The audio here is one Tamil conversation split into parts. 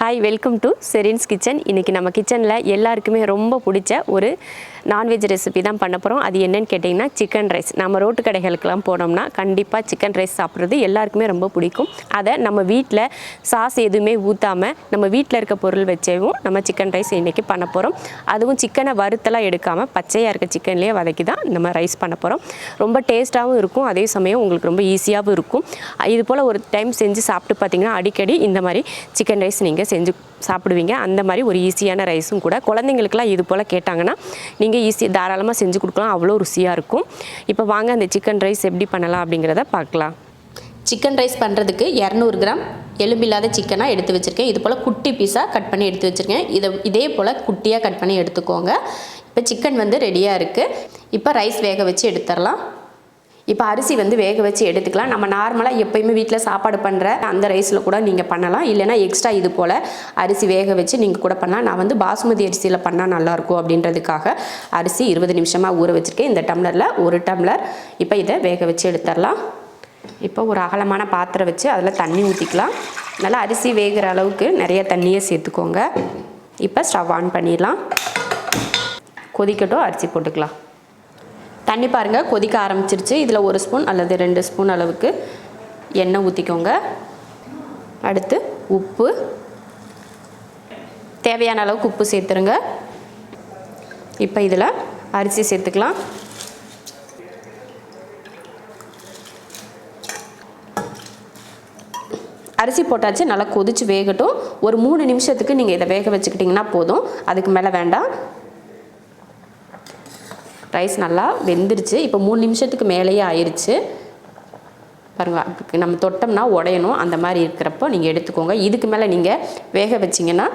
Hi, welcome to Sherin's kitchen. இன்றைக்கி நம்ம கிச்சனில் எல்லாருக்குமே ரொம்ப பிடிச்ச ஒரு நான்வெஜ் ரெசிபி தான் பண்ண போகிறோம். அது என்னன்னு கேட்டிங்கன்னா சிக்கன் ரைஸ். நம்ம ரோட்டு கடைகளுக்கெல்லாம் போனோம்னா கண்டிப்பாக சிக்கன் ரைஸ் சாப்பிட்றது எல்லாருக்குமே ரொம்ப பிடிக்கும். அதை நம்ம வீட்டில் சாஸ் எதுவுமே ஊற்றாமல் நம்ம வீட்டில் இருக்க பொருள் வச்சேவும் நம்ம சிக்கன் ரைஸ் இன்றைக்கி பண்ண போகிறோம். அதுவும் சிக்கனை வறுத்தெல்லாம் எடுக்காமல் பச்சையாக இருக்க சிக்கன்லேயே வதக்கி தான் நம்ம ரைஸ் பண்ண போகிறோம். ரொம்ப டேஸ்ட்டாகவும் இருக்கும், அதே சமயம் உங்களுக்கு ரொம்ப ஈஸியாகவும் இருக்கும். இது போல் ஒரு டைம் செஞ்சு சாப்பிட்டு பார்த்திங்கன்னா அடிக்கடி இந்த மாதிரி சிக்கன் ரைஸ் நீங்கள் செஞ்சு சாப்பிடுவீங்க. அந்த மாதிரி ஒரு ஈஸியான ரைஸும் கூட. குழந்தைங்களுக்குலாம் இது போல் கேட்டாங்கன்னா நீங்கள் ஈஸியாக தாராளமாக செஞ்சு கொடுக்கலாம், அவ்வளோ ருசியாக இருக்கும். இப்போ வாங்க அந்த சிக்கன் ரைஸ் எப்படி பண்ணலாம் அப்படிங்கிறத பார்க்கலாம். சிக்கன் ரைஸ் பண்ணுறதுக்கு 200 கிராம் எலும்பில்லாத சிக்கனாக எடுத்து வச்சுருக்கேன். இது போல் குட்டி பீஸாக கட் பண்ணி எடுத்து வச்சுருக்கேன். இதே போல் குட்டியாக கட் பண்ணி எடுத்துக்கோங்க. இப்போ சிக்கன் ரெடியாக இருக்குது. இப்போ ரைஸ் வேக வச்சு எடுத்துடலாம். இப்போ அரிசி வேக வச்சு எடுத்துக்கலாம். நம்ம நார்மலாக எப்போயுமே வீட்டில் சாப்பாடு பண்ணுற அந்த ரைஸில் கூட நீங்கள் பண்ணலாம். இல்லைனா எக்ஸ்ட்ரா இது போல் அரிசி வேக வச்சு நீங்கள் கூட பண்ணலாம். நான் பாசுமதி அரிசியில் பண்ணால் நல்லாயிருக்கும் அப்படின்றதுக்காக அரிசி 20 நிமிஷமாக ஊற வச்சுருக்கேன். இந்த டம்ளரில் 1 டம்ளர். இப்போ இதை வேக வச்சு எடுத்துடலாம். இப்போ ஒரு அகலமான பாத்திரம் வச்சு அதில் தண்ணி ஊற்றிக்கலாம். நல்லா அரிசி வேகிற அளவுக்கு நிறைய தண்ணியை சேர்த்துக்கோங்க. இப்போ ஸ்டவ் ஆன் பண்ணிடலாம். கொதிக்கட்டும், அரிசி போட்டுக்கலாம். தண்ணி பாருங்கள் கொதிக்க ஆரம்பிச்சிருச்சு. இதில் 1 ஸ்பூன் அல்லது 2 ஸ்பூன் அளவுக்கு எண்ணெய் ஊற்றிக்கோங்க. அடுத்து உப்பு, தேவையான அளவுக்கு உப்பு சேர்த்துருங்க. இப்போ இதில் அரிசி சேர்த்துக்கலாம். அரிசி போட்டாச்சு, நல்லா கொதிச்சு வேகட்டும். ஒரு 3 நிமிஷத்துக்கு நீங்கள் இதை வேக வச்சுக்கிட்டிங்கன்னா போதும், அதுக்கு மேலே வேண்டாம். ரைஸ் நல்லா வெந்துருச்சு. இப்போ 3 நிமிஷத்துக்கு மேலேயே ஆயிடுச்சு பாருங்கள். நம்ம தொட்டோம்னா உடையணும், அந்த மாதிரி இருக்கிறப்போ நீங்கள் எடுத்துக்கோங்க. இதுக்கு மேலே நீங்கள் வேக வச்சிங்கன்னா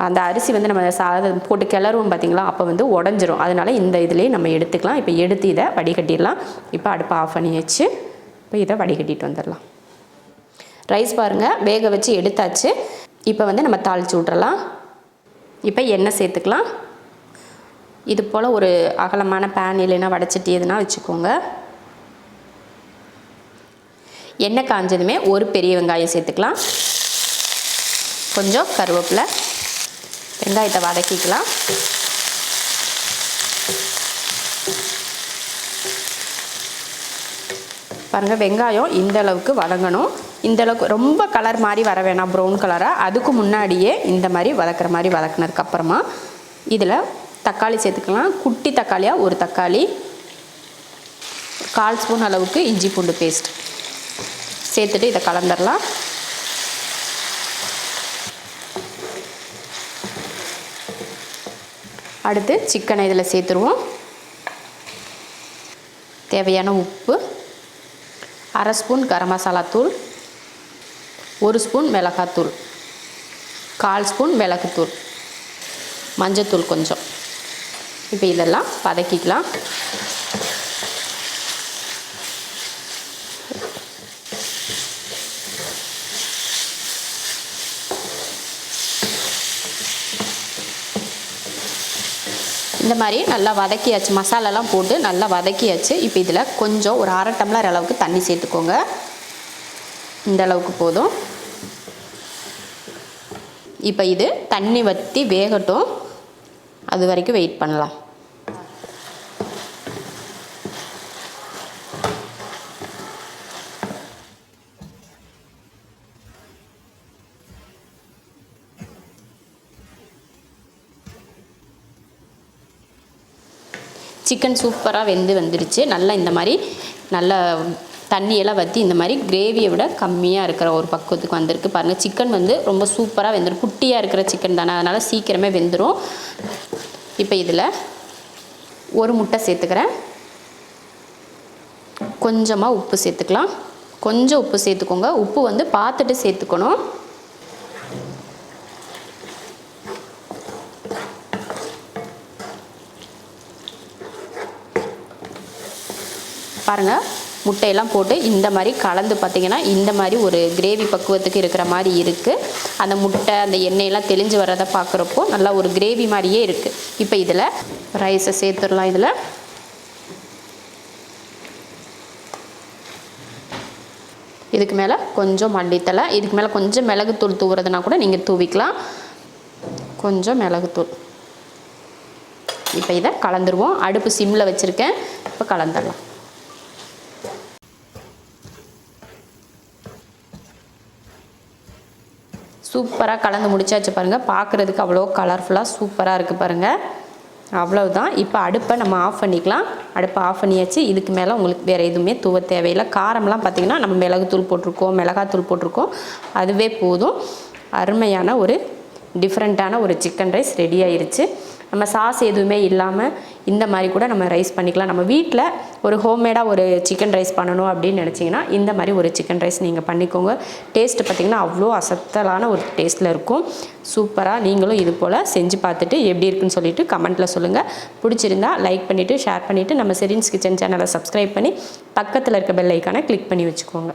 அந்த அரிசி நம்ம சாதம் போட்டு கிளறுவோம் பார்த்திங்களா, அப்போ உடஞ்சிரும். அதனால் இந்த இதுலேயே நம்ம எடுத்துக்கலாம். இப்போ எடுத்து இதை வடிகட்டிடலாம். இப்போ அடுப்பை ஆஃப் பண்ணியாச்சு. இப்போ இதை வடிகட்டிட்டு வந்துடலாம். ரைஸ் பாருங்கள் வேக வச்சு எடுத்தாச்சு. இப்போ நம்ம தாளித்து விட்றலாம். இப்போ எண்ணெய் சேர்த்துக்கலாம். இது போல் ஒரு அகலமான பேன் இல்லைன்னா வடைச்சட்டி எதுனா வச்சுக்கோங்க. எண்ணெய் காஞ்சதுமே ஒரு பெரிய வெங்காயம் சேர்த்துக்கலாம். கொஞ்சம் கருவேப்பிலை, வெங்காயத்தை வதக்கிக்கலாம். பாருங்கள் வெங்காயம் இந்த அளவுக்கு வதங்கணும். இந்த அளவுக்கு ரொம்ப கலர் மாதிரி வர வேணாம், ப்ரௌன் கலராக. அதுக்கு முன்னாடியே இந்த மாதிரி வதக்கிற மாதிரி வதக்கினதுக்கப்புறமா இதில் தக்காளி சேர்த்துக்கலாம். குட்டி தக்காளியாக 1 தக்காளி, 1/4 ஸ்பூன் அளவுக்கு இஞ்சி பூண்டு பேஸ்ட் சேர்த்துட்டு இதை கலந்துடலாம். அடுத்து சிக்கனை இதில் சேர்த்துருவோம். தேவையான உப்பு, 1/2 ஸ்பூன் கரம் மசாலா தூள், 1 ஸ்பூன் மிளகாத்தூள், 1/4 ஸ்பூன் மிளகுத்தூள், மஞ்சத்தூள் கொஞ்சம். இப்போ இதெல்லாம் வதக்கிக்கலாம். இந்த மாதிரி நல்லா வதக்கியாச்சு, மசாலாலாம் போட்டு நல்லா வதக்கியாச்சு. இப்போ இதில் கொஞ்சம் ஒரு 1/2 டம்ளர் அளவுக்கு தண்ணி சேர்த்துக்கோங்க. இந்த அளவுக்கு போதும். இப்போ இது தண்ணி வற்றி வேகட்டும், அது வரைக்கும் வெயிட் பண்ணலாம். சிக்கன் சூப்பராக வந்துருச்சு. நல்லா இந்த மாதிரி நல்லா தண்ணியெல்லாம் வற்றி இந்த மாதிரி கிரேவியை விட கம்மியாக இருக்கிற ஒரு பக்குவத்துக்கு வந்திருக்கு பாருங்கள். சிக்கன் ரொம்ப சூப்பராக வெந்துடும். குட்டியாக இருக்கிற சிக்கன் தானே, அதனால் சீக்கிரமே வெந்துடும். இப்போ இதில் 1 முட்டை சேர்த்துக்கிறேன். கொஞ்சமாக உப்பு சேர்த்துக்கலாம். கொஞ்சம் உப்பு சேர்த்துக்கோங்க. உப்பு பார்த்துட்டு சேர்த்துக்கணும். பாருங்கள் முட்டையெல்லாம் போட்டு இந்த மாதிரி கலந்து பார்த்திங்கன்னா இந்த மாதிரி ஒரு கிரேவி பக்குவத்துக்கு இருக்கிற மாதிரி இருக்குது. அந்த முட்டை அந்த எண்ணெயெல்லாம் தெளிஞ்சு வர்றதை பார்க்குறப்போ நல்லா ஒரு கிரேவி மாதிரியே இருக்குது. இப்போ இதில் ரைஸை சேர்த்துடலாம். இதில் இதுக்கு மேலே கொஞ்சம் மல்லித்தலை, இதுக்கு மேலே கொஞ்சம் மிளகுத்தூள் தூவுறதுனா கூட நீங்கள் தூவிக்கலாம். கொஞ்சம் மிளகுத்தூள். இப்போ இதை கலந்துருவோம். அடுப்பு சிம்மில் வச்சுருக்கேன். இப்போ கலந்துடலாம். சூப்பராக கலந்து முடிச்சாச்சு பாருங்கள். பார்க்குறதுக்கு அவ்வளோ கலர்ஃபுல்லாக சூப்பராக இருக்குது பாருங்கள். அவ்வளவுதான். இப்போ அடுப்பை நம்ம ஆஃப் பண்ணிக்கலாம். அடுப்பை ஆஃப் பண்ணியாச்சு. இதுக்கு மேலே உங்களுக்கு வேறு எதுவுமே தூவ தேவையில்லை. காரம்லாம் பார்த்திங்கன்னா நம்ம மிளகுத்தூள் போட்டிருக்கோம், மிளகாத்தூள் போட்டிருக்கோம், அதுவே போதும். அருமையான ஒரு டிஃப்ரெண்ட்டான ஒரு சிக்கன் ரைஸ் ரெடி ஆயிருச்சு. நம்ம சாஸ் எதுவுமே இல்லாமல் இந்த மாதிரி கூட நம்ம ரைஸ் பண்ணிக்கலாம். நம்ம வீட்டில் ஒரு ஹோம்மேடாக ஒரு சிக்கன் ரைஸ் பண்ணணும் அப்படின்னு நினச்சிங்கன்னா இந்த மாதிரி ஒரு சிக்கன் ரைஸ் நீங்கள் பண்ணிக்கோங்க. டேஸ்ட்டு பார்த்திங்கன்னா அவ்வளோ அசத்தலான ஒரு டேஸ்ட்டில் இருக்கும். சூப்பராக நீங்களும் இது போல் செஞ்சு பார்த்துட்டு எப்படி இருக்குன்னு சொல்லிவிட்டு கமெண்ட்டில் சொல்லுங்கள். பிடிச்சிருந்தா லைக் பண்ணிவிட்டு ஷேர் பண்ணிவிட்டு நம்ம ஷெரின்ஸ் கிச்சன் சேனலை சப்ஸ்கிரைப் பண்ணி பக்கத்தில் இருக்க பெல் ஐக்கானை கிளிக் பண்ணி வச்சுக்கோங்க.